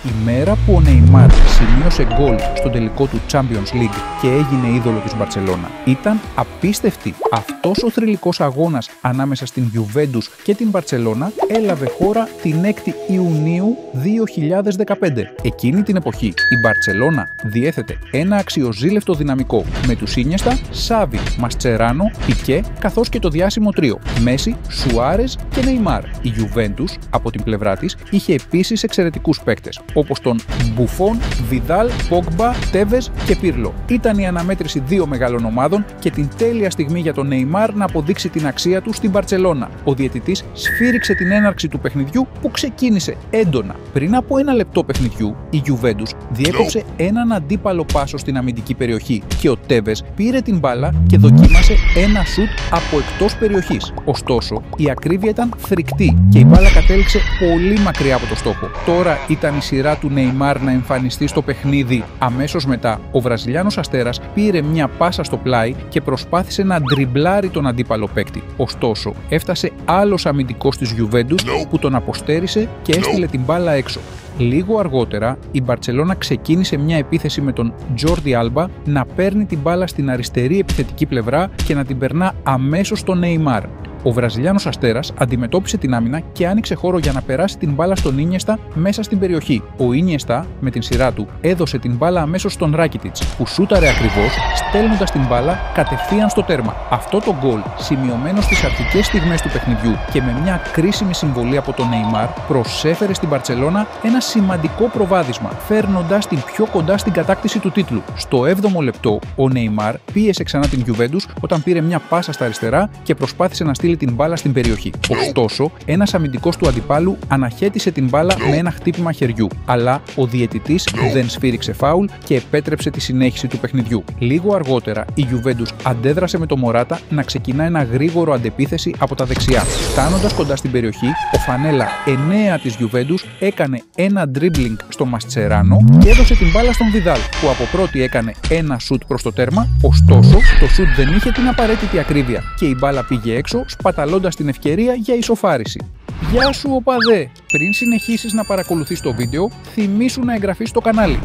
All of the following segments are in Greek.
Η μέρα που ο Νεϊμάρ σημείωσε γκολ στο τελικό του Champions League και έγινε είδωλο της Μπαρτσελώνα ήταν απίστευτη. Αυτός ο θρυλικός αγώνας ανάμεσα στην Juventus και την Μπαρτσελώνα έλαβε χώρα την 6η Ιουνίου 2015. Εκείνη την εποχή η Μπαρτσελώνα διέθετε ένα αξιοζήλευτο δυναμικό με τους Ίνιεστα, Σάβι, Μαστσεράνο, Πικέ καθώς και το διάσημο τρίο Μέση, Σουάρες και Νεϊμάρ. Η Juventus από την πλευρά της είχε επίσης εξαιρετικούς παίκτες όπως τον Μπουφόν, Βιδάλ, Πόγκμπα, Τέβες και Πίρλο. Ήταν η αναμέτρηση δύο μεγάλων ομάδων και την τέλεια στιγμή για τον Νεϊμάρ να αποδείξει την αξία του στην Μπαρτσελώνα. Ο διαιτητής σφύριξε την έναρξη του παιχνιδιού που ξεκίνησε έντονα. Πριν από ένα λεπτό παιχνιδιού, η Juventus διέκοψε έναν αντίπαλο πάσο στην αμυντική περιοχή και ο Τέβες πήρε την μπάλα και δοκίμασε ένα σουτ από εκτός περιοχής. Ωστόσο, η ακρίβεια ήταν φρικτή και η μπάλα κατέληξε πολύ μακριά από το στόχο. Τώρα ήταν η σειρά του Νεϊμάρ να εμφανιστεί στο παιχνίδι. Αμέσως μετά, ο Βραζιλιάνος αστέρας πήρε μια πάσα στο πλάι και προσπάθησε να ντριμπλάρει τον αντίπαλο παίκτη. Ωστόσο, έφτασε άλλος αμυντικός της Juventus που τον αποστέρισε και έστειλε την μπάλα έξω. Λίγο αργότερα, η Μπαρτσελώνα ξεκίνησε μια επίθεση με τον Τζόρντι Άλμπα να παίρνει την μπάλα στην αριστερή επιθετική πλευρά και να την περνά αμέσως στον Νεϊμάρ. Ο Βραζιλιάνος αστέρας αντιμετώπισε την άμυνα και άνοιξε χώρο για να περάσει την μπάλα στον Ίνιεστα μέσα στην περιοχή. Ο Ίνιεστα, με την σειρά του, έδωσε την μπάλα αμέσως στον Ράκιτιτς, που σούταρε ακριβώς, στέλνοντας την μπάλα κατευθείαν στο τέρμα. Αυτό το γκολ, σημειωμένο στις αρχικές στιγμές του παιχνιδιού και με μια κρίσιμη συμβολή από τον Νεϊμάρ, προσέφερε στην Μπαρτσελώνα ένα σημαντικό προβάδισμα, φέρνοντας την πιο κοντά στην κατάκτηση του τίτλου. Στο 7ο λεπτό, ο Νεϊμάρ πίεσε ξανά την Juventus όταν πήρε μια πάσα στα αριστερά και προσπάθησε να στείλει την μπάλα στην περιοχή. Ωστόσο, ένας αμυντικός του αντιπάλου αναχέτησε την μπάλα με ένα χτύπημα χεριού, αλλά ο διαιτητής δεν σφύριξε φάουλ και επέτρεψε τη συνέχιση του παιχνιδιού. Λίγο αργότερα, η Juventus αντέδρασε με το Μωράτα να ξεκινά ένα γρήγορο αντεπίθεση από τα δεξιά. Φτάνοντας κοντά στην περιοχή, ο φανέλα 9 της Juventus έκανε ένα dribbling στο Μαστσεράνο και έδωσε την μπάλα στον Βιδάλ, που από πρώτη έκανε ένα σουτ προς το τέρμα. Ωστόσο, το σουτ δεν είχε την απαραίτητη ακρίβεια και η μπάλα πήγε έξω, σπαταλώντας την ευκαιρία για ισοφάριση. Γεια σου οπαδέ! Πριν συνεχίσεις να παρακολουθείς το βίντεο, θυμήσου να εγγραφείς στο κανάλι.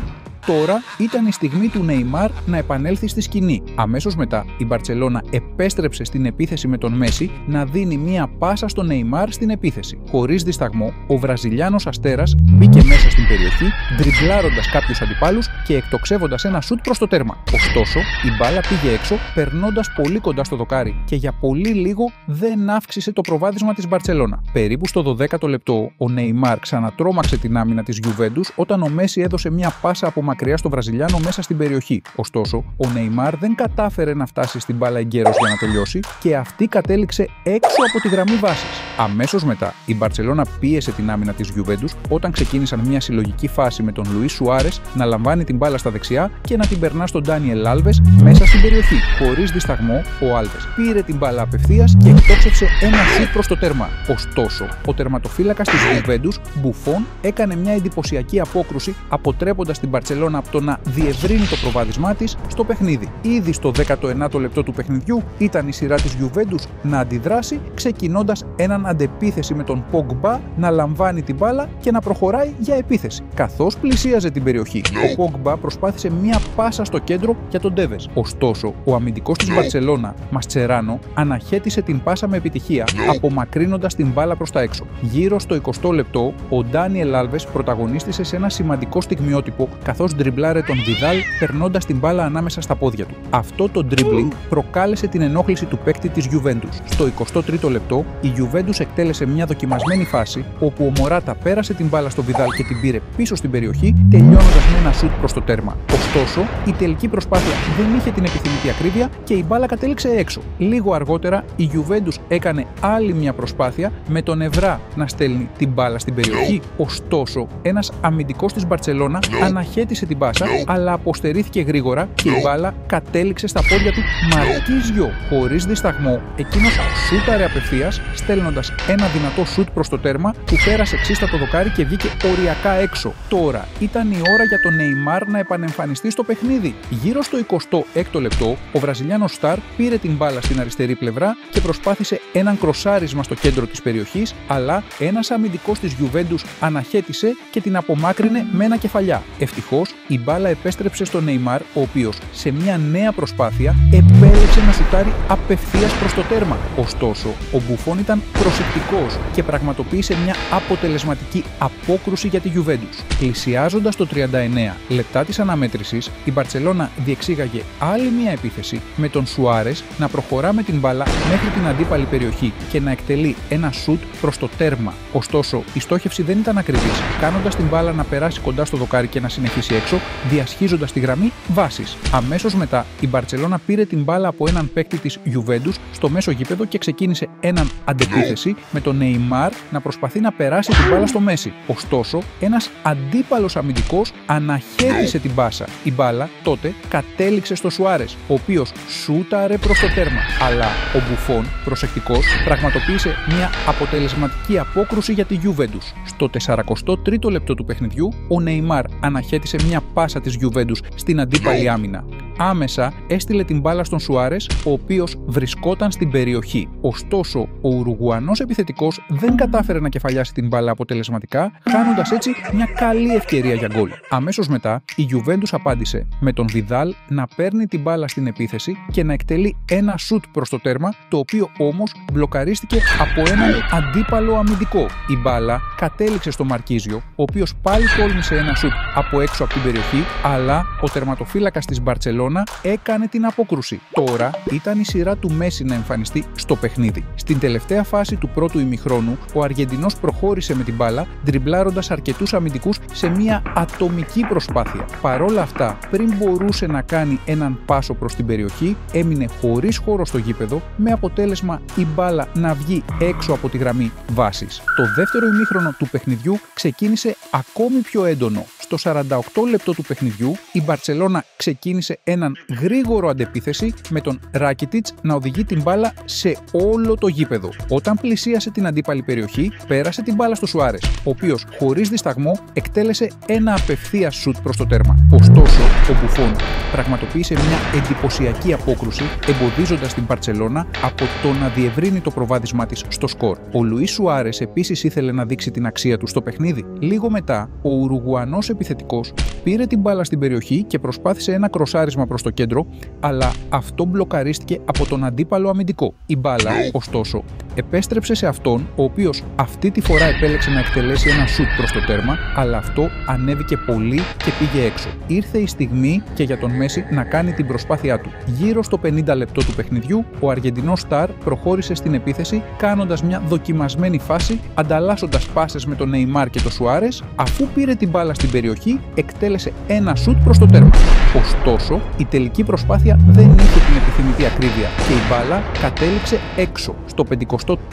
Τώρα ήταν η στιγμή του Νεϊμάρ να επανέλθει στη σκηνή. Αμέσως μετά, η Μπαρτσελώνα επέστρεψε στην επίθεση με τον Μέση να δίνει μία πάσα στον Νεϊμάρ στην επίθεση. Χωρίς δισταγμό, ο Βραζιλιάνος αστέρας μπήκε μέσα στην περιοχή, ντριμπλάροντας κάποιους αντιπάλους και εκτοξεύοντας ένα σουτ προς το τέρμα. Ωστόσο, η μπάλα πήγε έξω, περνώντας πολύ κοντά στο δοκάρι και για πολύ λίγο δεν αύξησε το προβάδισμα της Μπαρτσελώνα. Περίπου στο 12ο λεπτό, ο Νεϊμάρ ξανατρόμαξε την άμυνα της Juventus όταν ο Μέση έδωσε μία πάσα από μακριά στο Βραζιλιάνο μέσα στην περιοχή. Ωστόσο, ο Νεϊμάρ δεν κατάφερε να φτάσει στην μπάλα εγκαίρως για να τελειώσει και αυτή κατέληξε έξω από τη γραμμή βάσης. Αμέσως μετά, η Μπαρτσελώνα πίεσε την άμυνα της Juventus όταν ξεκίνησαν μια συλλογική φάση με τον Λουίς Σουάρες να λαμβάνει την μπάλα στα δεξιά και να την περνά στον Ντάνιελ Άλβες μέσα στην περιοχή. Χωρίς δισταγμό, ο Άλβες πήρε την μπάλα απευθείας και εκτόξευσε ένα σουτ προς το τέρμα. Ωστόσο, ο τερματοφύλακας της Juventus, Μπουφόν, έκανε μια εντυπωσιακή απόκρουση αποτρέποντας την Μπαρτσελώνα από το να διευρύνει το προβάδισμά της στο παιχνίδι. Ήδη στο 19ο λεπτό του παιχνιδιού ήταν η σειρά της Juventus να αντιδράσει, ξεκινώντας έναν αντεπίθεση με τον Πόγκμπα να λαμβάνει την μπάλα και να προχωράει για επίθεση. Καθώς πλησίαζε την περιοχή, ο Πόγκμπα προσπάθησε μία πάσα στο κέντρο για τον Τέβες. Ωστόσο, ο αμυντικός της Μπαρτσελώνα, Μαστσεράνο, αναχέτησε την πάσα με επιτυχία, απομακρύνοντας την μπάλα προς τα έξω. Γύρω στο 20ο λεπτό, ο Ντάνιελ Άλβες πρωταγωνίστησε σε ένα σημαντικό στιγμιότυπο καθώς ντριμπλάρε τον Βιδάλ περνώντας την μπάλα ανάμεσα στα πόδια του. Αυτό το dribbling προκάλεσε την ενόχληση του παίκτη της Juventus. Στο 23ο λεπτό, η Juventus εκτέλεσε μια δοκιμασμένη φάση όπου ο Μωράτα πέρασε την μπάλα στο Βιδάλ και την πήρε πίσω στην περιοχή, τελειώνοντας με ένα σουτ προς το τέρμα. Ωστόσο, η τελική προσπάθεια δεν είχε την επιθυμητή ακρίβεια και η μπάλα κατέληξε έξω. Λίγο αργότερα, η Juventus έκανε άλλη μια προσπάθεια με τον Ευρά να στέλνει την μπάλα στην περιοχή. Ωστόσο, ένας αμυντικός της Μπαρτσελώνα αναχέτησε την πάσα, αλλά αποστερήθηκε γρήγορα και η μπάλα κατέληξε στα πόδια του Μαρκίζιο. Χωρίς δισταγμό, εκείνος σούταρε απευθείας, στέλνοντας ένα δυνατό σουτ προς το τέρμα που πέρασε ξύστα το δοκάρι και βγήκε οριακά έξω. κέντρο. Τώρα ήταν η ώρα για τον Νεϊμάρ να επανεμφανιστεί στο παιχνίδι. Γύρω στο 26ο λεπτό, ο Βραζιλιάνος Σταρ πήρε την μπάλα στην αριστερή πλευρά και προσπάθησε έναν κροσάρισμα στο κέντρο της περιοχής, αλλά ένας αμυντικός της Γιουβέντους αναχέτησε και την απομάκρυνε με ένα κεφαλιά. Ευτυχώς, η μπάλα επέστρεψε στον Νεϊμάρ, ο οποίος σε μια νέα προσπάθεια επέλεξε να σουτάρει απευθείας προς το τέρμα. Ωστόσο, ο Μπουφόν ήταν προσεκτικός και πραγματοποίησε μια αποτελεσματική απόκρουση για τη Γιουβέντους. Πλησιάζοντας το 39 λεπτά της αναμέτρησης, η Μπαρτσελώνα διεξήγαγε άλλη μια επίθεση με τον Σουάρες να προχωρά με την μπάλα μέχρι την αντίπαλη περιοχή και να εκτελεί ένα σουτ προς το τέρμα. Ωστόσο, η στόχευση δεν ήταν ακριβής, κάνοντας την μπάλα να περάσει κοντά στο δοκάρι και να συνεχίσει έξω, διασχίζοντας τη γραμμή βάσης. Αμέσως μετά, η Μπαρτσελώνα πήρε την μπάλα από έναν παίκτη της Γιουβέντους στο μέσο γήπεδο και ξεκίνησε έναν αντεπίθεση με τον Νεϊμάρ να προσπαθεί να περάσει την μπάλα στο Μέση. Ωστόσο, ένας αντίπαλος αμυντικός αναχέτησε την πάσα. Η μπάλα τότε κατέληξε στο Σουάρες, ο οποίος σούταρε προς το τέρμα. Αλλά ο Μπουφόν, προσεκτικός, πραγματοποίησε μια αποτελεσματική απόκρουση για τη Γιουβέντους. Στο 43ο λεπτό του παιχνιδιού, ο Νεϊμάρ αναχέτησε μια πάσα της Γιουβέντους στην αντίπαλη άμυνα. Άμεσα έστειλε την μπάλα στον Σουάρες, ο οποίος βρισκόταν στην περιοχή. Ωστόσο, ο Ουρουγουανός επιθετικός δεν κατάφερε να κεφαλιάσει την μπάλα αποτελεσματικά, χάνοντας έτσι μια καλή ευκαιρία για γκολ. Αμέσως μετά, η Γιουβέντους απάντησε με τον Βιδάλ να παίρνει την μπάλα στην επίθεση και να εκτελεί ένα σουτ προς το τέρμα, το οποίο όμως μπλοκαρίστηκε από έναν αντίπαλο αμυντικό. Η μπάλα κατέληξε στο Μαρκίζιο, ο οποίος πάλι τόλμησε ένα σουτ από έξω από την περιοχή, αλλά ο τερματοφύλακας της Μπαρτσελώνα έκανε την απόκρουση. Τώρα ήταν η σειρά του Μέση να εμφανιστεί στο παιχνίδι. Στην τελευταία φάση του πρώτου ημιχρόνου, ο Αργεντινός προχώρησε με την μπάλα, ντριμπλάροντας αρκετούς αμυντικούς σε μια ατομική προσπάθεια. Παρόλα αυτά, πριν μπορούσε να κάνει έναν πάσο προς την περιοχή, έμεινε χωρίς χώρο στο γήπεδο, με αποτέλεσμα η μπάλα να βγει έξω από τη γραμμή βάσης. Το δεύτερο ημίχρονο του παιχνιδιού ξεκίνησε ακόμη πιο έντονο. Στο 48 λεπτό του παιχνιδιού, η Μπαρτσελώνα ξεκίνησε έναν γρήγορο αντεπίθεση με τον Ράκιτιτς να οδηγεί την μπάλα σε όλο το γήπεδο. Όταν πλησίασε την αντίπαλη περιοχή, πέρασε την μπάλα στο Σουάρες, ο οποίος χωρίς δισταγμό εκτέλεσε ένα απευθείας σουτ προς το τέρμα. Ωστόσο, ο Μπουφόν πραγματοποίησε μια εντυπωσιακή απόκρουση, εμποδίζοντας την Μπαρτσελώνα από το να διευρύνει το προβάδισμά της στο σκορ. Ο Λουίς Σουάρες επίσης ήθελε να δείξει την αξία του στο παιχνίδι. Λίγο μετά, ο Ουρουγουανός επιθετικός πήρε την μπάλα στην περιοχή και προσπάθησε ένα κροσάρισμα προς το κέντρο, αλλά αυτό μπλοκαρίστηκε από τον αντίπαλο αμυντικό. Η μπάλα, ωστόσο, επέστρεψε σε αυτόν, ο οποίος αυτή τη φορά επέλεξε να εκτελέσει ένα σουτ προς το τέρμα, αλλά αυτό ανέβηκε πολύ και πήγε έξω. Ήρθε η στιγμή και για τον Μέση να κάνει την προσπάθειά του. Γύρω στο 50 λεπτό του παιχνιδιού, ο Αργεντινός Σταρ προχώρησε στην επίθεση, κάνοντας μια δοκιμασμένη φάση, ανταλλάσσοντας πάσες με τον Νεϊμάρ και τον Σουάρες. Αφού πήρε την μπάλα στην περιοχή, εκτέλεσε ένα σουτ προς το τέρμα. Ωστόσο, η τελική προσπάθεια δεν είχε την επιθυμητή ακρίβεια και η μπάλα κατέληξε έξω. Στο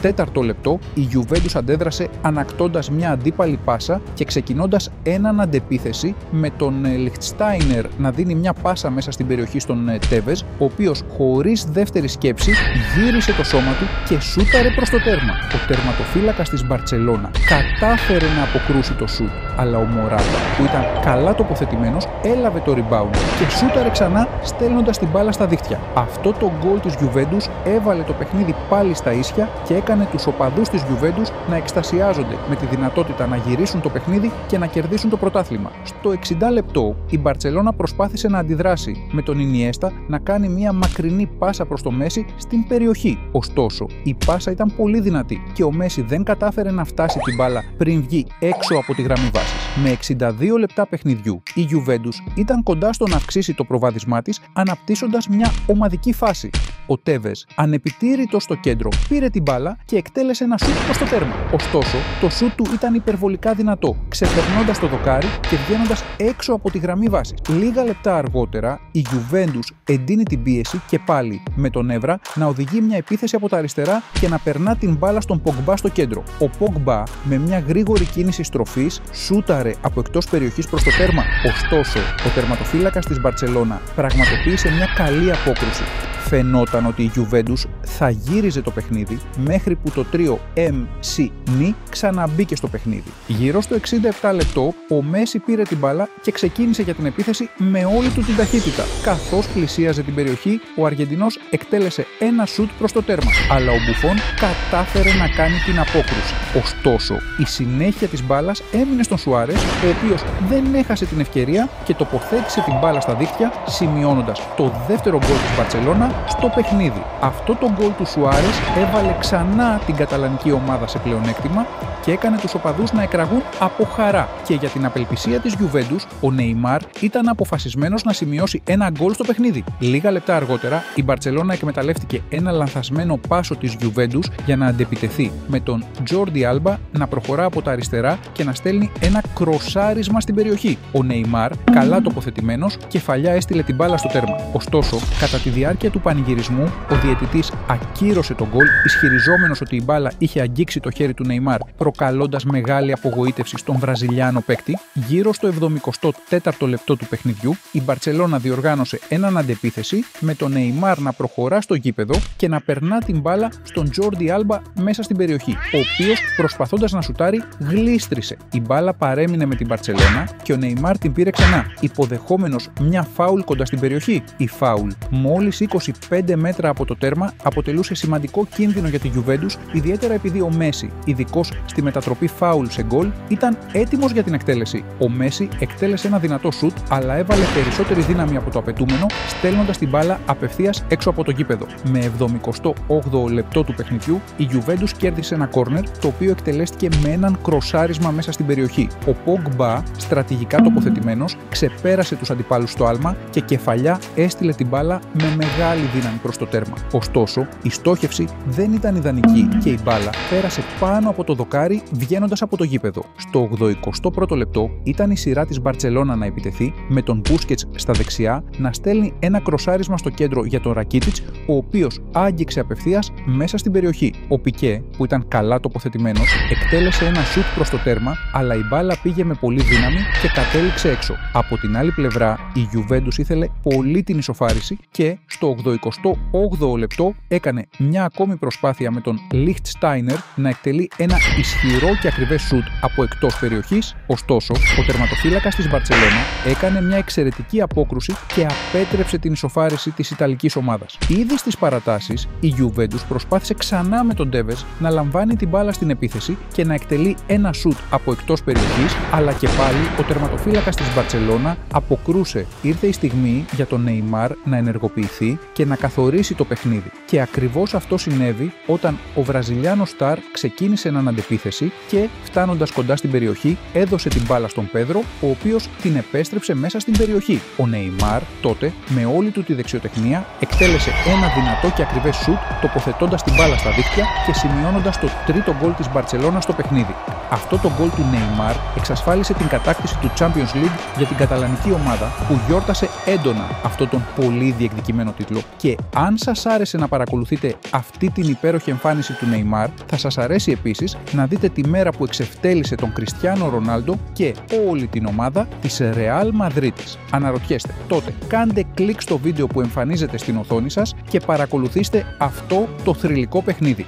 54ο λεπτό, η Γιουβέντους αντέδρασε ανακτώντας μια αντίπαλη πάσα και ξεκινώντας έναν αντεπίθεση με τον Λιχτστάινερ να δίνει μια πάσα μέσα στην περιοχή στον Τέβες, ο οποίος χωρίς δεύτερη σκέψη γύρισε το σώμα του και σούταρε προς το τέρμα. Ο τερματοφύλακας της Μπαρτσελώνα κατάφερε να αποκρούσει το σουτ, αλλά ο Μωράτα, που ήταν καλά τοποθετημένος, έλαβε το rebound και σούταρε ξανά, στέλνοντας την μπάλα στα δίχτυα. Αυτό το γκολ της Γιουβέντους έβαλε το παιχνίδι πάλι στα ίσια και έκανε τους οπαδούς της Γιουβέντους να εκστασιάζονται με τη δυνατότητα να γυρίσουν το παιχνίδι και να κερδίσουν το πρωτάθλημα. Στο 60 λεπτό, η Μπαρτσελώνα προσπάθησε να αντιδράσει με τον Ινιέστα να κάνει μια μακρινή πάσα προς το Μέση στην περιοχή. Ωστόσο, η πάσα ήταν πολύ δυνατή και ο Μέση δεν κατάφερε να φτάσει την μπάλα πριν βγει έξω από τη γραμμή βάσης. Με 62 λεπτά παιχνιδιού, η Γιουβέντους ήταν κοντά στο να αυξήσει το προβάδισμά της, αναπτύσσοντας μια ομαδική φάση. Ο Τέβες, ανεπιτήρητος στο κέντρο, πήρε την μπάλα και εκτέλεσε ένα σουτ προς το τέρμα. Ωστόσο, το σουτ του ήταν υπερβολικά δυνατό, ξεπερνώντας το δοκάρι και βγαίνοντας έξω από τη γραμμή βάσης. Λίγα λεπτά αργότερα, η Γιουβέντους εντείνει την πίεση και πάλι με τον Εύρα να οδηγεί μια επίθεση από τα αριστερά και να περνά την μπάλα στον Πογκμπά στο κέντρο. Ο Πογκμπά, με μια γρήγορη κίνηση στροφής, σούταρε από εκτός περιοχής προς το τέρμα. Ωστόσο, ο τερματοφύλακας της Μπαρτσελώνα πραγματοποίησε μια καλή απόκρουση. Φαινόταν ότι η Juventus θα γύριζε το παιχνίδι μέχρι που το τρίο MC ξαναμπήκε στο παιχνίδι. Γύρω στο 67 λεπτό, ο Μέση πήρε την μπάλα και ξεκίνησε για την επίθεση με όλη του την ταχύτητα. Καθώς πλησίαζε την περιοχή, ο Αργεντινός εκτέλεσε ένα σουτ προς το τέρμα, αλλά ο Μπουφόν κατάφερε να κάνει την απόκρουση. Ωστόσο, η συνέχεια της μπάλας έμεινε στον Σουάρες, ο οποίος δεν έχασε την ευκαιρία και τοποθέτησε την μπάλα στα δίχτυα, σημειώνοντας το δεύτερο γκολ της Μπαρτσελώνα στο παιχνίδι. Αυτό το γκολ του Σουάρες έβαλε ξανά την καταλανική ομάδα σε πλεονέκτημα και έκανε τους οπαδούς να εκραγούν από χαρά. Και για την απελπισία της Juventus, ο Νεϊμάρ ήταν αποφασισμένος να σημειώσει ένα γκολ στο παιχνίδι. Λίγα λεπτά αργότερα, η Μπαρτσελώνα εκμεταλλεύτηκε ένα λανθασμένο πάσο της Juventus για να αντεπιτεθεί, με τον Τζόρντι Άλμπα να προχωρά από τα αριστερά και να στέλνει ένα κροσάρισμα στην περιοχή. Ο Νεϊμάρ, καλά τοποθετημένος, κεφαλιά έστειλε την μπάλα στο τέρμα. Ωστόσο, κατά τη διάρκεια του πανηγυρισμού, ο διαιτητής ακύρωσε τον γκολ, ισχυριζόμενος ότι η μπάλα είχε αγγίξει το χέρι του Νεϊμάρ, προκαλώντας μεγάλη απογοήτευση στον Βραζιλιάνο παίκτη. Γύρω στο 74ο λεπτό του παιχνιδιού, η Μπαρτσελώνα διοργάνωσε έναν αντεπίθεση με τον Νεϊμάρ να προχωρά στο γήπεδο και να περνά την μπάλα στον Τζόρντι Άλμπα μέσα στην περιοχή, ο οποίος, προσπαθώντας να σουτάρει, γλίστρισε. Η μπάλα παρέμεινε με την Μπαρτσελώνα και ο Νεϊμάρ την πήρε ξανά, υποδεχόμενος μια φάουλ κοντά στην περιοχή. Η φάουλ, μόλις 25 μέτρα από το τέρμα, αποτελούσε σημαντικό κίνδυνο για τη Juventus, ιδιαίτερα επειδή ο Μέση, ειδικός στη μετατροπή φάουλ σε γκολ, ήταν έτοιμος για την εκτέλεση. Ο Μέση εκτέλεσε ένα δυνατό σουτ, αλλά έβαλε περισσότερη δύναμη από το απαιτούμενο, στέλνοντας την μπάλα απευθείας έξω από το γήπεδο. Με 78ο λεπτό του παιχνιδιού, η Juventus κέρδισε ένα κόρνερ, το οποίο εκτελέστηκε με έναν κροσάρισμα μέσα στην περιοχή. Ο Πογμπά, στρατηγικά τοποθετημένος, ξεπέρασε τους αντιπάλους στο άλμα και κεφαλιά έστειλε την μπάλα με μεγάλη δύναμη προς το τέρμα. Ωστόσο, η στόχευση δεν ήταν ιδανική και η μπάλα πέρασε πάνω από το δοκάρι, βγαίνοντας από το γήπεδο. Στο 81ο λεπτό ήταν η σειρά της Μπαρτσελώνα να επιτεθεί, με τον Μπούσκετς στα δεξιά να στέλνει ένα κροσάρισμα στο κέντρο για τον Ρακίτιτς, ο οποίος άγγιξε απευθείας μέσα στην περιοχή. Ο Πικέ, που ήταν καλά τοποθετημένος, εκτέλεσε ένα σουτ προς το τέρμα, αλλά η μπάλα πήγε με πολύ δύναμη και κατέληξε έξω. Από την άλλη πλευρά, η Juventus ήθελε πολύ την ισοφάριση και στο 88ο λεπτό έκανε μια ακόμη προσπάθεια με τον Λιχτστάινερ να εκτελεί ένα ισχυρό και ακριβές σουτ από εκτός περιοχής. Ωστόσο, ο τερματοφύλακας της Μπαρτσελώνα έκανε μια εξαιρετική απόκρουση και απέτρεψε την ισοφάριση της Ιταλικής ομάδας. Ήδη στις παρατάσεις, η Juventus προσπάθησε ξανά με τον Ντέβες να λαμβάνει την μπάλα στην επίθεση και να εκτελεί ένα σουτ από εκτός περιοχής, αλλά και πάλι ο τερματοφύλακας της Μπαρτσελώνα αποκρούσε. Ήρθε η στιγμή για τον Νεϊμάρ να ενεργοποιηθεί και να καθορίσει το παιχνίδι. Και ακριβώς αυτό συνέβη όταν ο Βραζιλιάνος Σταρ ξεκίνησε έναν αντεπίθεση και, φτάνοντας κοντά στην περιοχή, έδωσε την μπάλα στον Πέδρο, ο οποίος την επέστρεψε μέσα στην περιοχή. Ο Νεϊμάρ τότε, με όλη του τη δεξιοτεχνία, εκτέλεσε ένα δυνατό και ακριβές σουτ, τοποθετώντας την μπάλα στα δίχτυα και σημειώνοντας το τρίτο γκολ της Μπαρτσελώνα στο παιχνίδι. Αυτό το γκολ του Νεϊμάρ εξασφάλισε την κατάκτηση του Champions League για την καταλανική ομάδα, που γιόρτασε έντονα αυτόν τον πολύ διεκδικημένο τίτλο. Και αν σας άρεσε να παρακολουθείτε αυτή την υπέροχη εμφάνιση του Νεϊμάρ, θα σας αρέσει επίσης να δείτε τη μέρα που εξευτέλισε τον Κριστιάνο Ρονάλντο και όλη την ομάδα της Ρεάλ Μαδρίτης. Αναρωτιέστε, τότε κάντε κλικ στο βίντεο που εμφανίζεται στην οθόνη σας και παρακολουθήστε αυτό το θρυλικό παιχνίδι.